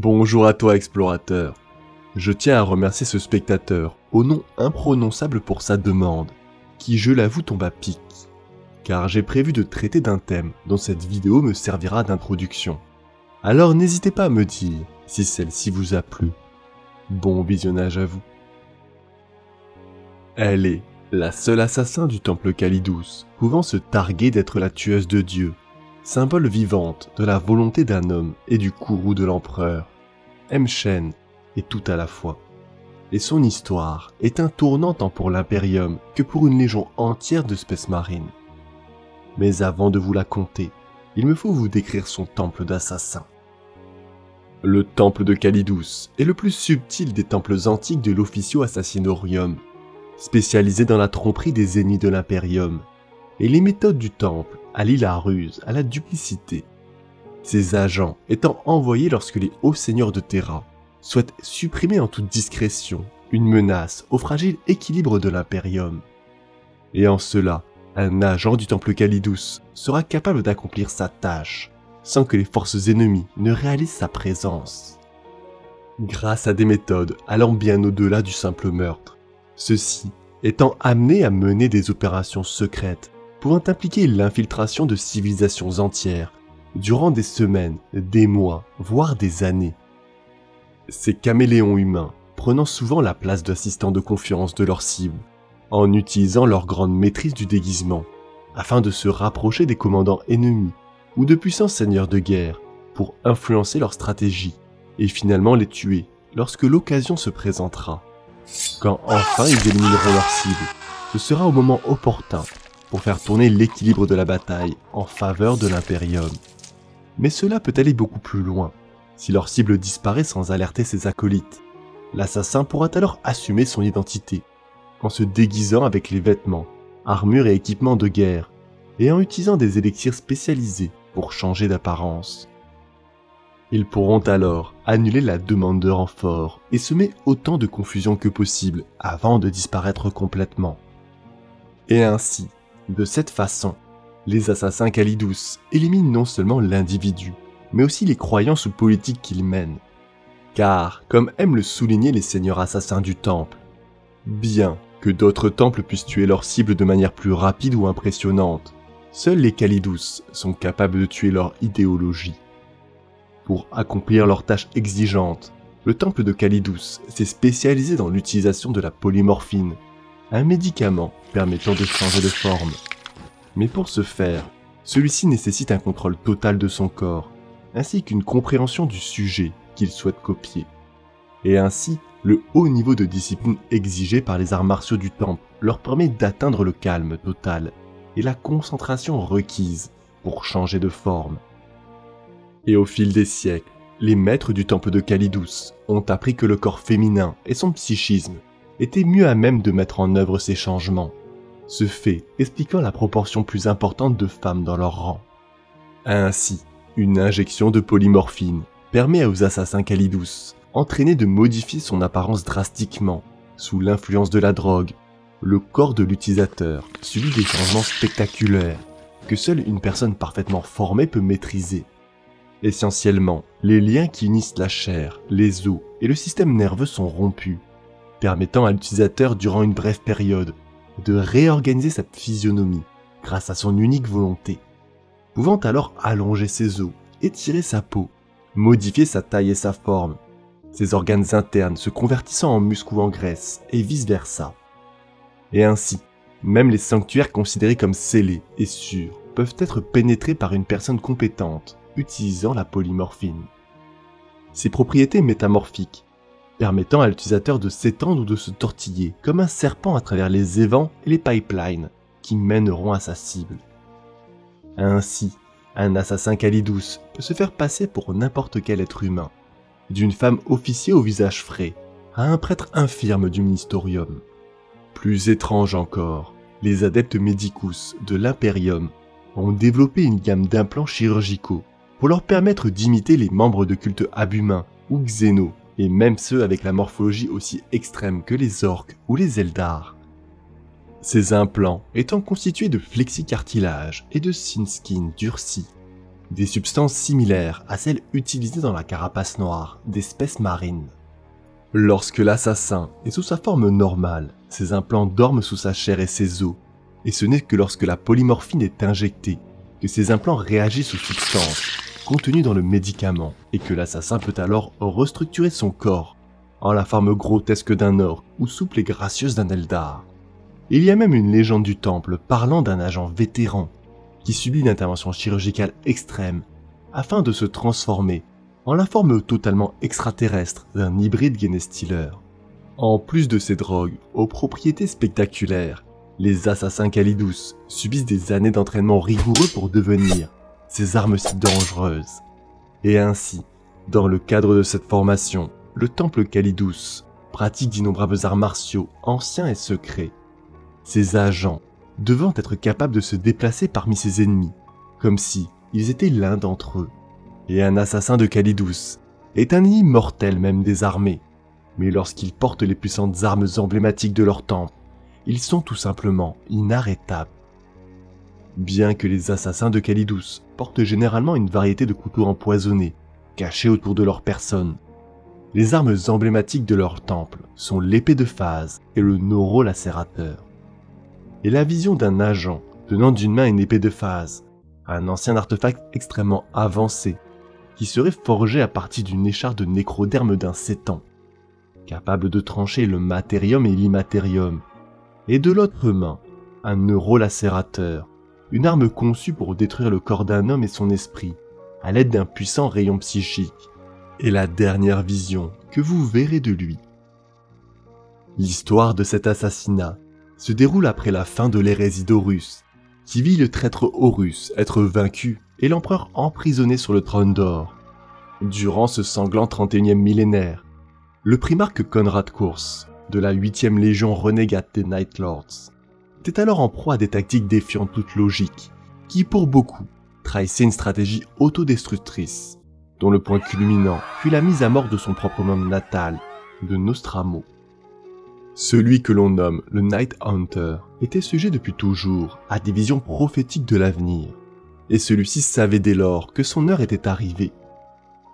Bonjour à toi explorateur. Je tiens à remercier ce spectateur, au nom imprononçable pour sa demande, qui je l'avoue tombe à pic, car j'ai prévu de traiter d'un thème dont cette vidéo me servira d'introduction. Alors n'hésitez pas à me dire si celle-ci vous a plu. Bon visionnage à vous. Elle est la seule assassin du temple Kalidous, pouvant se targuer d'être la tueuse de Dieu, symbole vivante de la volonté d'un homme et du courroux de l'empereur. M'Shen est tout à la fois. Et son histoire est un tournant tant pour l'Imperium que pour une légion entière de Space Marine. Mais avant de vous la conter, il me faut vous décrire son temple d'assassins. Le temple de Kalidous est le plus subtil des temples antiques de l'Officio Assassinorium, spécialisé dans la tromperie des ennemis de l'Imperium, et les méthodes du temple allient la ruse à la duplicité, ces agents étant envoyés lorsque les hauts seigneurs de Terra souhaitent supprimer en toute discrétion une menace au fragile équilibre de l'Imperium. Et en cela, un agent du temple Kalidous sera capable d'accomplir sa tâche sans que les forces ennemies ne réalisent sa présence. Grâce à des méthodes allant bien au-delà du simple meurtre, ceux-ci étant amenés à mener des opérations secrètes pouvant impliquer l'infiltration de civilisations entières durant des semaines, des mois, voire des années. Ces caméléons humains prenant souvent la place d'assistants de confiance de leur cible, en utilisant leur grande maîtrise du déguisement, afin de se rapprocher des commandants ennemis ou de puissants seigneurs de guerre pour influencer leur stratégie et finalement les tuer lorsque l'occasion se présentera. Quand enfin ils élimineront leur cible, ce sera au moment opportun pour faire tourner l'équilibre de la bataille en faveur de l'Imperium. Mais cela peut aller beaucoup plus loin. Si leur cible disparaît sans alerter ses acolytes, l'assassin pourra alors assumer son identité, en se déguisant avec les vêtements, armures et équipements de guerre, et en utilisant des élixirs spécialisés pour changer d'apparence. Ils pourront alors annuler la demande de renfort et semer autant de confusion que possible avant de disparaître complètement. Et ainsi, de cette façon, les assassins Kalidous éliminent non seulement l'individu, mais aussi les croyances ou politiques qu'ils mènent. Car, comme aiment le souligner les seigneurs assassins du temple, bien que d'autres temples puissent tuer leurs cibles de manière plus rapide ou impressionnante, seuls les Kalidous sont capables de tuer leur idéologie. Pour accomplir leurs tâches exigeantes, le temple de Kalidous s'est spécialisé dans l'utilisation de la polymorphine, un médicament permettant de changer de forme. Mais pour ce faire, celui-ci nécessite un contrôle total de son corps, ainsi qu'une compréhension du sujet qu'il souhaite copier. Et ainsi, le haut niveau de discipline exigé par les arts martiaux du temple leur permet d'atteindre le calme total et la concentration requise pour changer de forme. Et au fil des siècles, les maîtres du temple de Kalidous ont appris que le corps féminin et son psychisme étaient mieux à même de mettre en œuvre ces changements, ce fait expliquant la proportion plus importante de femmes dans leur rang. Ainsi, une injection de polymorphine permet aux assassins Kalidous entraînés de modifier son apparence drastiquement, sous l'influence de la drogue. Le corps de l'utilisateur subit des changements spectaculaires que seule une personne parfaitement formée peut maîtriser. Essentiellement, les liens qui unissent la chair, les os et le système nerveux sont rompus, permettant à l'utilisateur durant une brève période de réorganiser sa physionomie grâce à son unique volonté, pouvant alors allonger ses os, étirer sa peau, modifier sa taille et sa forme, ses organes internes se convertissant en muscles ou en graisse, et vice-versa. Et ainsi, même les sanctuaires considérés comme scellés et sûrs peuvent être pénétrés par une personne compétente utilisant la polymorphine. Ces propriétés métamorphiques permettant à l'utilisateur de s'étendre ou de se tortiller comme un serpent à travers les évents et les pipelines qui mèneront à sa cible. Ainsi, un assassin Kalidous peut se faire passer pour n'importe quel être humain, d'une femme officier au visage frais à un prêtre infirme du ministorium. Plus étrange encore, les adeptes médicus de l'Imperium ont développé une gamme d'implants chirurgicaux pour leur permettre d'imiter les membres de culte Abumin ou Xéno, et même ceux avec la morphologie aussi extrême que les orques ou les Eldar. Ces implants étant constitués de flexicartilage et de skin durci, des substances similaires à celles utilisées dans la carapace noire d'espèces marines. Lorsque l'assassin est sous sa forme normale, ses implants dorment sous sa chair et ses os, et ce n'est que lorsque la polymorphine est injectée que ces implants réagissent aux substances contenues dans le médicament et que l'assassin peut alors restructurer son corps en la forme grotesque d'un orc ou souple et gracieuse d'un eldar. Il y a même une légende du temple parlant d'un agent vétéran qui subit une intervention chirurgicale extrême afin de se transformer en la forme totalement extraterrestre d'un hybride Genestealer. En plus de ces drogues aux propriétés spectaculaires, les assassins Kalidos subissent des années d'entraînement rigoureux pour devenir ces armes si dangereuses. Et ainsi, dans le cadre de cette formation, le temple Kalidos pratique d'innombrables arts martiaux anciens et secrets. Ces agents devant être capables de se déplacer parmi ses ennemis, comme si ils étaient l'un d'entre eux. Et un assassin de Kalidos est un ennemi mortel même des armées, mais lorsqu'ils portent les puissantes armes emblématiques de leur temple, ils sont tout simplement inarrêtables. Bien que les assassins de Kalidos portent généralement une variété de couteaux empoisonnés, cachés autour de leur personne, les armes emblématiques de leur temple sont l'épée de phase et le neurolacérateur. Et la vision d'un agent tenant d'une main une épée de phase, un ancien artefact extrêmement avancé, qui serait forgé à partir d'une écharpe de nécroderme d'un 7 ans, capable de trancher le matérium et l'immatérium, et de l'autre main, un neurolacérateur, une arme conçue pour détruire le corps d'un homme et son esprit, à l'aide d'un puissant rayon psychique, et la dernière vision que vous verrez de lui. L'histoire de cet assassinat se déroule après la fin de l'hérésie d'Horus, qui vit le traître Horus être vaincu et l'empereur emprisonné sur le trône d'or. Durant ce sanglant 31e millénaire, le primarque Konrad Kurz, de la 8e légion renégate des Night Lords, était alors en proie à des tactiques défiant toute logique, qui pour beaucoup trahissaient une stratégie autodestructrice, dont le point culminant fut la mise à mort de son propre monde natal, de Nostramo. Celui que l'on nomme le Night Hunter était sujet depuis toujours à des visions prophétiques de l'avenir, et celui-ci savait dès lors que son heure était arrivée.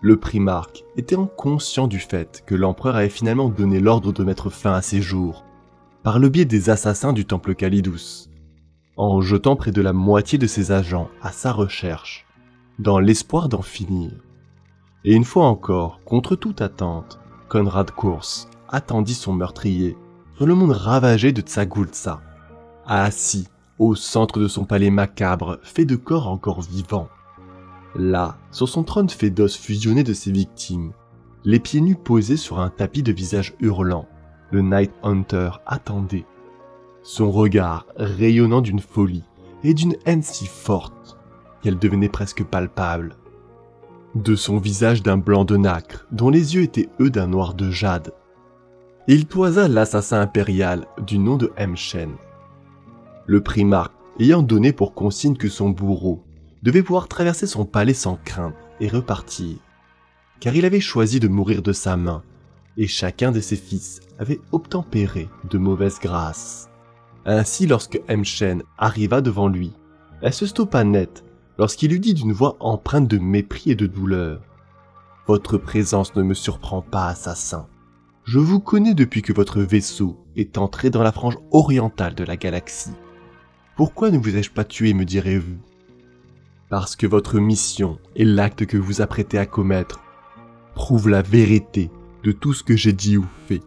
Le primarque était conscient du fait que l'empereur avait finalement donné l'ordre de mettre fin à ses jours, par le biais des assassins du temple Kalidos, en jetant près de la moitié de ses agents à sa recherche, dans l'espoir d'en finir. Et une fois encore, contre toute attente, Konrad Kurz attendit son meurtrier dans le monde ravagé de Tsagultsa, assis au centre de son palais macabre fait de corps encore vivants. Là, sur son trône fait d'os fusionnés de ses victimes, les pieds nus posés sur un tapis de visage hurlant, le Night Hunter attendait, son regard rayonnant d'une folie et d'une haine si forte qu'elle devenait presque palpable. De son visage d'un blanc de nacre, dont les yeux étaient eux d'un noir de jade, il toisa l'assassin impérial du nom de Shen. Le primarque ayant donné pour consigne que son bourreau devait pouvoir traverser son palais sans crainte et repartir, car il avait choisi de mourir de sa main, et chacun de ses fils avait obtempéré de mauvaise grâce. Ainsi, lorsque Shen arriva devant lui, elle se stoppa net lorsqu'il lui dit d'une voix empreinte de mépris et de douleur : « Votre présence ne me surprend pas, assassin. Je vous connais depuis que votre vaisseau est entré dans la frange orientale de la galaxie. Pourquoi ne vous ai-je pas tué, me direz-vous ? Parce que votre mission et l'acte que vous apprêtez à commettre prouvent la vérité de tout ce que j'ai dit ou fait.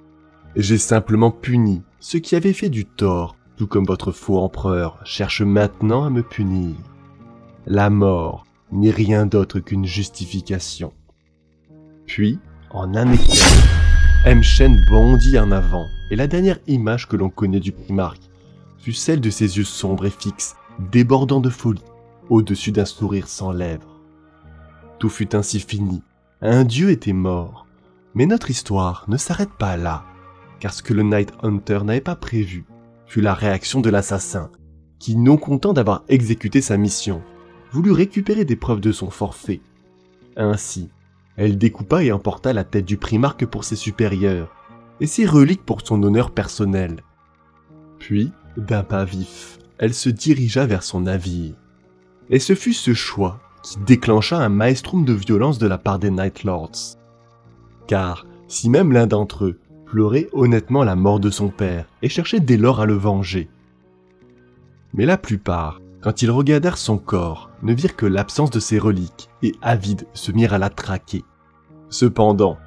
J'ai simplement puni ceux qui avaient fait du tort, tout comme votre faux empereur cherche maintenant à me punir. La mort n'est rien d'autre qu'une justification. » Puis, en un éclair, Shen bondit en avant, et la dernière image que l'on connaît du primarque fut celle de ses yeux sombres et fixes, débordant de folie, au-dessus d'un sourire sans lèvres. Tout fut ainsi fini, un dieu était mort, mais notre histoire ne s'arrête pas là, car ce que le Night Hunter n'avait pas prévu fut la réaction de l'assassin, qui, non content d'avoir exécuté sa mission, voulut récupérer des preuves de son forfait. Ainsi, elle découpa et emporta la tête du primarque pour ses supérieurs, et ses reliques pour son honneur personnel. Puis, d'un pas vif, elle se dirigea vers son navire. Et ce fut ce choix qui déclencha un maelstrom de violence de la part des Night Lords. Car si même l'un d'entre eux pleurait honnêtement la mort de son père et cherchait dès lors à le venger, mais la plupart, quand ils regardèrent son corps, ne virent que l'absence de ses reliques et avides se mirent à la traquer. Cependant,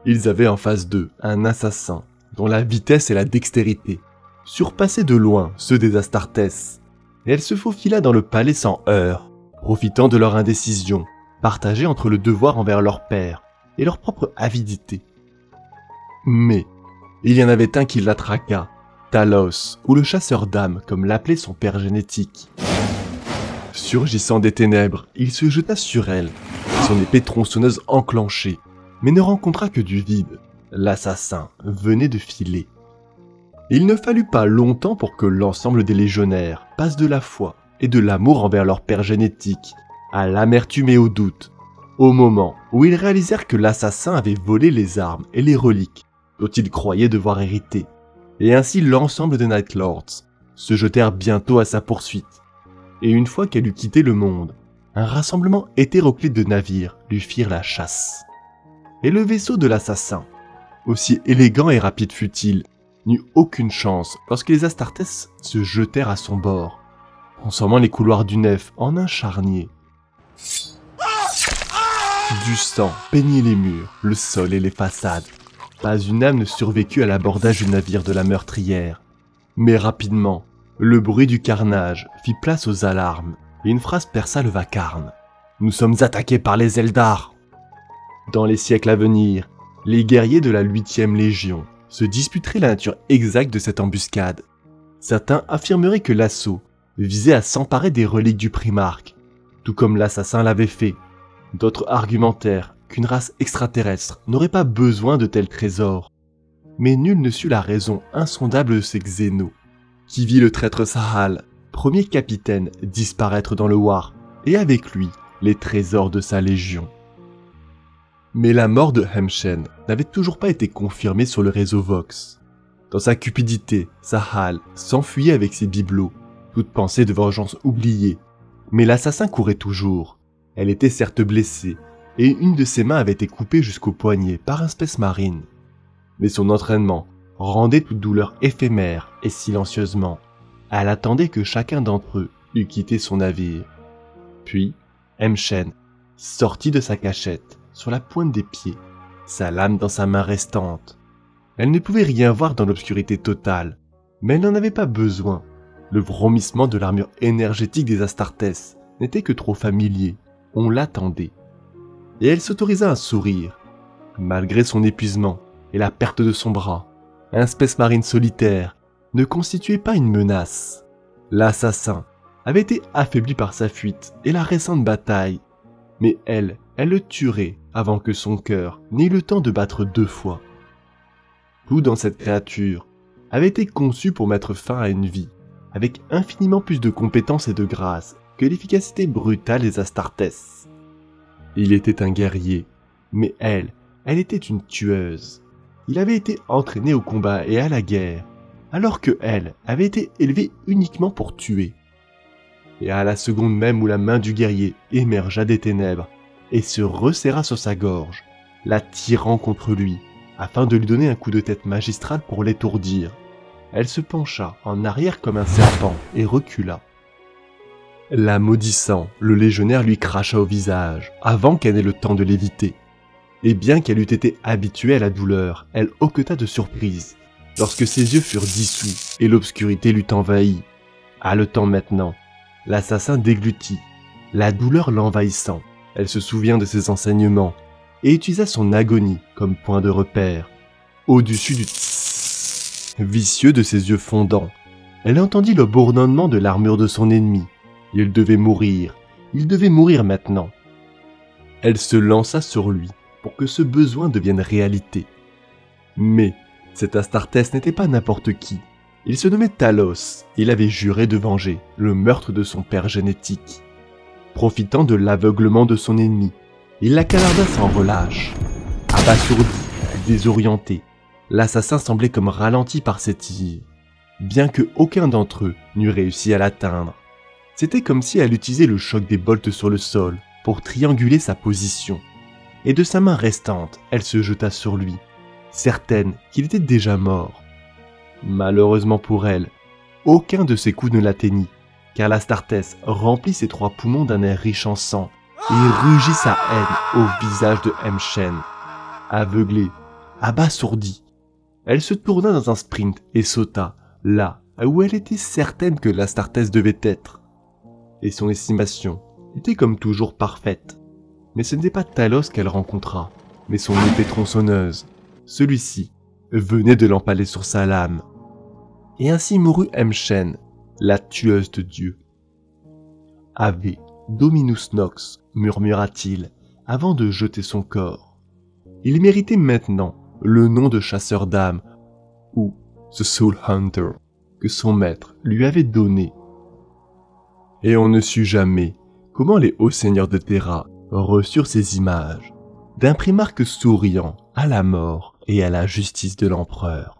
ils avaient en face d'eux un assassin dont la vitesse et la dextérité surpassaient de loin ceux des Astartes, et elle se faufila dans le palais sans heurts, profitant de leur indécision, partagée entre le devoir envers leur père et leur propre avidité. Mais il y en avait un qui la traqua, Talos, ou le chasseur d'âmes comme l'appelait son père génétique. Surgissant des ténèbres, il se jeta sur elle, son épée tronçonneuse enclenchée, mais ne rencontra que du vide. L'assassin venait de filer. Il ne fallut pas longtemps pour que l'ensemble des légionnaires passent de la foi et de l'amour envers leur père génétique à l'amertume et au doute, au moment où ils réalisèrent que l'assassin avait volé les armes et les reliques dont ils croyaient devoir hériter, et ainsi l'ensemble des Night Lords se jetèrent bientôt à sa poursuite. Et une fois qu'elle eut quitté le monde, un rassemblement hétéroclite de navires lui firent la chasse. Et le vaisseau de l'assassin, aussi élégant et rapide fut-il, n'eut aucune chance lorsque les Astartes se jetèrent à son bord, transformant les couloirs du nef en un charnier. Du sang peignit les murs, le sol et les façades. Pas une âme ne survécut à l'abordage du navire de la meurtrière. Mais rapidement, le bruit du carnage fit place aux alarmes et une phrase perça le vacarme. « Nous sommes attaqués par les Eldar !» Dans les siècles à venir, les guerriers de la 8e Légion se disputeraient la nature exacte de cette embuscade. Certains affirmeraient que l'assaut visait à s'emparer des reliques du Primarque, tout comme l'assassin l'avait fait. D'autres argumentèrent qu'une race extraterrestre n'aurait pas besoin de tels trésors. Mais nul ne sut la raison insondable de ces xénos, qui vit le traître Sahal, premier capitaine, disparaître dans le War, et avec lui les trésors de sa légion. Mais la mort de Hemshen n'avait toujours pas été confirmée sur le réseau Vox. Dans sa cupidité, Sahal s'enfuyait avec ses bibelots, toute pensée de vengeance oubliée. Mais l'assassin courait toujours. Elle était certes blessée, et une de ses mains avait été coupée jusqu'au poignet par un Space Marine. Mais son entraînement rendait toute douleur éphémère et silencieusement. Elle attendait que chacun d'entre eux eût quitté son navire. Puis, Hemshen sortit de sa cachette, sur la pointe des pieds, sa lame dans sa main restante. Elle ne pouvait rien voir dans l'obscurité totale, mais elle n'en avait pas besoin. Le vromissement de l'armure énergétique des Astartes n'était que trop familier. On l'attendait. Et elle s'autorisa un sourire. Malgré son épuisement et la perte de son bras, un Space Marine solitaire ne constituait pas une menace. L'assassin avait été affaibli par sa fuite et la récente bataille, mais elle le tuerait avant que son cœur n'ait eu le temps de battre 2 fois. Tout dans cette créature avait été conçu pour mettre fin à une vie, avec infiniment plus de compétences et de grâce que l'efficacité brutale des Astartes. Il était un guerrier, mais elle était une tueuse. Il avait été entraîné au combat et à la guerre, alors que elle avait été élevée uniquement pour tuer. Et à la seconde même où la main du guerrier émergea des ténèbres et se resserra sur sa gorge, la tirant contre lui, afin de lui donner un coup de tête magistral pour l'étourdir, elle se pencha en arrière comme un serpent et recula. La maudissant, le légionnaire lui cracha au visage, avant qu'elle n'ait le temps de l'éviter. Et bien qu'elle eût été habituée à la douleur, elle hoqueta de surprise, lorsque ses yeux furent dissous et l'obscurité l'eut envahi. Haletant maintenant, l'assassin déglutit, la douleur l'envahissant. Elle se souvient de ses enseignements et utilisa son agonie comme point de repère. Au-dessus du tss vicieux de ses yeux fondants, elle entendit le bourdonnement de l'armure de son ennemi. Il devait mourir maintenant. Elle se lança sur lui pour que ce besoin devienne réalité. Mais cet Astartes n'était pas n'importe qui. Il se nommait Talos, il avait juré de venger le meurtre de son père génétique. Profitant de l'aveuglement de son ennemi, il la canarda sans relâche. Abasourdi, désorienté, l'assassin semblait comme ralenti par ses tirs, bien que aucun d'entre eux n'eût réussi à l'atteindre. C'était comme si elle utilisait le choc des bolts sur le sol pour trianguler sa position, et de sa main restante, elle se jeta sur lui, certaine qu'il était déjà mort. Malheureusement pour elle, aucun de ses coups ne l'atteignit, car l'Astartès remplit ses 3 poumons d'un air riche en sang et rugit sa haine au visage de M-Shen. Aveuglée, abasourdie, elle se tourna dans un sprint et sauta là où elle était certaine que l'Astartès devait être. Et son estimation était comme toujours parfaite. Mais ce n'était pas Talos qu'elle rencontra, mais son épée tronçonneuse. Celui-ci venait de l'empaler sur sa lame. Et ainsi mourut M-Shen, la tueuse de Dieu. « Ave Dominus Nox » murmura-t-il avant de jeter son corps. Il méritait maintenant le nom de chasseur d'âmes, ou The Soul Hunter, que son maître lui avait donné. Et on ne sut jamais comment les hauts seigneurs de Terra reçurent ces images d'un primarque souriant à la mort et à la justice de l'empereur.